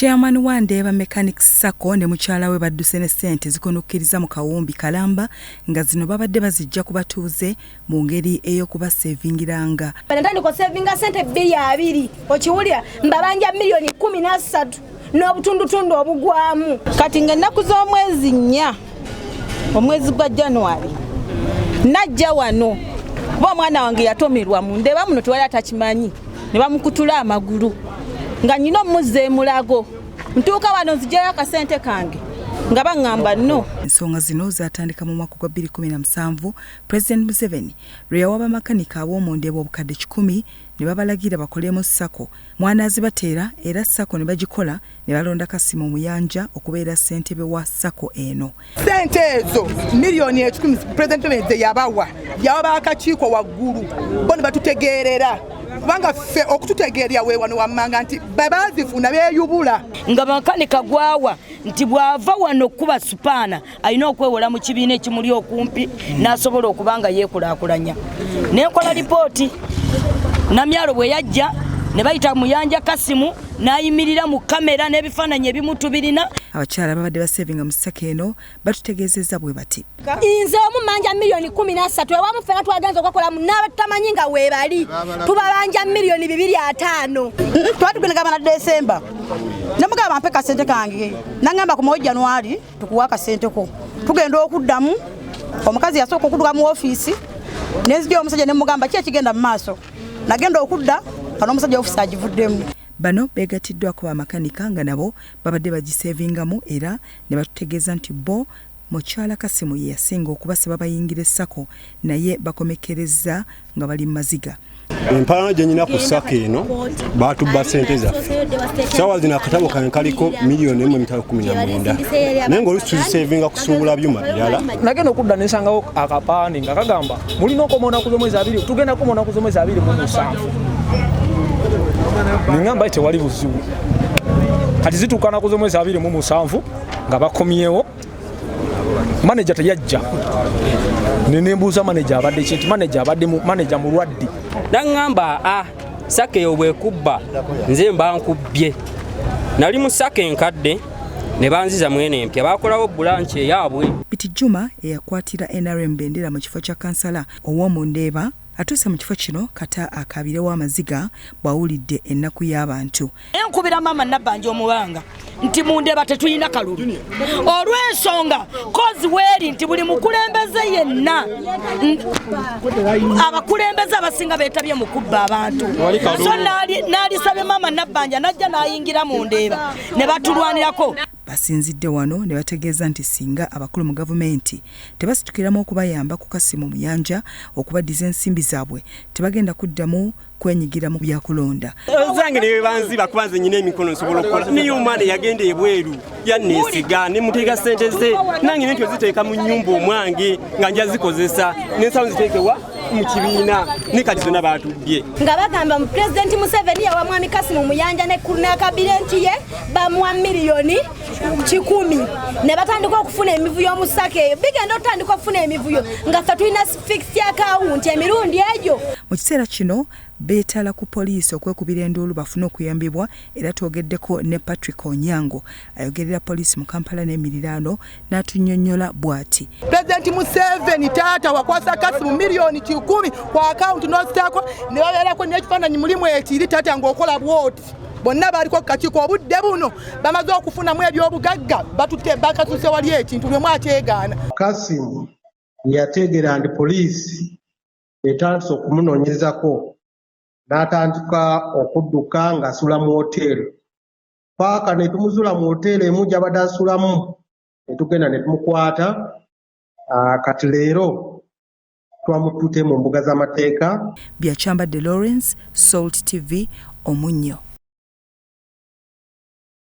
Chairman wa Ndeeba Mechanics Sacco ne mukyala we badduse ne ssente zikonokkiriza mu kawumbi kalamba nga zino babadde bazijja ku batuuze mu ngeri ey'okubasevingiranga. Ntandiko sevinga ssente 200 okiwulira mbabanja milioni 13 n'obutundutundu obugwamu. Kati nga ennaku z'omwezi 4 omwezi gwa January najja wano kuba omwana wange yatomerwa mu Ndeeba muno tewali atakimanyi ne bamukutula amagulu nga nyino muzze mulago ntuuka wano nzijayo akasente kange nga baŋŋamba no. Ensonga zino zatandika mu mwaka gwa 2017 President Museveni lwe yawa bamakanika ab'omu Ndeeba obukadde 10 ne babalagira bakolemu Sacco mwana azibateera era Sacco ne bagikola ne balonda Kasimu Muyanja okubeera ssentebe wa Sacco eno. Sente ezo milioni 10 President Museveni yabawa bakakiiko waggulu bo ne batutegeerera kubanga ffe okututegeerya weewano wammanga nti babazifuna beeyubula nga makanika gwawa nti bwava wano kuba supaana alina okwewola mu kibiina ekimuli okumpi n'asobola okubanga yeekulaakulanya. Nenkola lipooti namyalo bwe yajja ne bayita Muyanja Kasimu n'ayimirira mu kamera n'ebifaananyi ebimutu birina. Abakyala babadde basevinga mu Sacco eno batutegeezezza bwe bati. Nze omumanja milioni 13 ewamu ffenna twagenza okukola mu n'abatamanyi nga weebali tubabanja milioni 205. Twatugenda na December namugamba mpe kasente kange nangamba ku mwezi January tukuwa kasente ko tugenda okuddamu omukazi yasooka okudduka mu office nezijja omusajja ne mugamba ki ekigenda mu maaso nagenda okudda kano omusajja office agivuddemu. Bano begatiddwako bamakanika nga nabo babadde bagisevingamu era ne batutegeeza nti bo mukyala Kasimu ye yasinga okubasaba bayingire Sacco naye bakomekereza nga bali maziga. Empana gye nyina ku Sacco eno batubba ssente zaffe sawa zino akatabo kange kaliko milioni 1.19 naye ng'olusi tuzisevinga kusuubula byuma birala. Nagenda okudda nensangawo akapaani nga kagamba mulina okomona ku z'omwezi 2 tugenda komona ku z'omwezi 27 ningamba tewali buzibu kati zitukana ku z'omwezi 27 nga bakomyewo manager teyajja nembuuza manager abadde kintu manager abadde manager mulwadde nangamba Sacco yobwekubba nze mba nkubbye nali mu Sacco enkadde ne banziza mwene empya bakolawo branch eyaabwe. Biti Juma eyakwatira NRM bendera mu kifo kya kansala ow'omu Ndeeba atuse mu kifo kino kata akabirewo amaziga bwawulidde ennaku y'abantu. Enkubira mama Nabbanja omubanga nti mu Ndeeba tetuyina kalulu olw'ensonga kozi weeri nti buli mukulembeze yenna abakulembeze abasinga beetabye mu kubba abantu so n'alisabye mama Nabbanja najja n'ayingira mu Ndeeba ne batulwanirako. Basinzidde wano ne bategeeza nti singa abakulu mu gavumenti tebasitukiramu okubayamba ku Kasimu Muyanja okubaddiza ensimbi zaabwe tebagenda kuddamu kwenyigira mu byakulonda. Zange ne banziba kubanze nyina emikono nsobola okukola niyo omwana yagenda ebweru yanneesiga ne muteeka ssente ze nange nentyo ziteeka mu nnyumba omwange nga nja zikozesa n'ensawo ziteekewa mu kibiina ne kati zonna baatubbye. Nga bagamba mu President Museveni yawa mwami Kasimu Muyanja ne kabineti ye bamuwa milioni 10 ne batandika okufuna emivuyo mu Sacco eyo bigenda otandika okufuna emivuyo nga ffe tulina fixed account emirundi egyo. Mu kiseera kino beetala ku poliisi okwekubira enduulu bafune okuyambibwa era twogeddeko ne Patrick Onyango ayogerera poliisi mu Kampala n'emiriraano n'atunnyonnyola bw'ati. President Museveni taata wakwasa Kasimu milioni 10 ku account n'ositako ne babeerako n'ekifaananyi mulimu ekiri taata ng'okola bwoti bonna baliko ku kakiiko obudde buno bamaze okufunamu ebyobugagga batutte bakasuse wali ekintu lwe mwateegaana. Kasimu yateegera ndi poliisi etandise okumunoonyezako n'atandika okudduka ng'asula mu hoteeri paaka ne tumuzula mu hoteeri emu gy'abadde asulamu ne tugenda ne tumukwata kati leero twamututte mu mbuga z'amateeka. Byachambadde Lawrence, Salt TV, Omunnyo.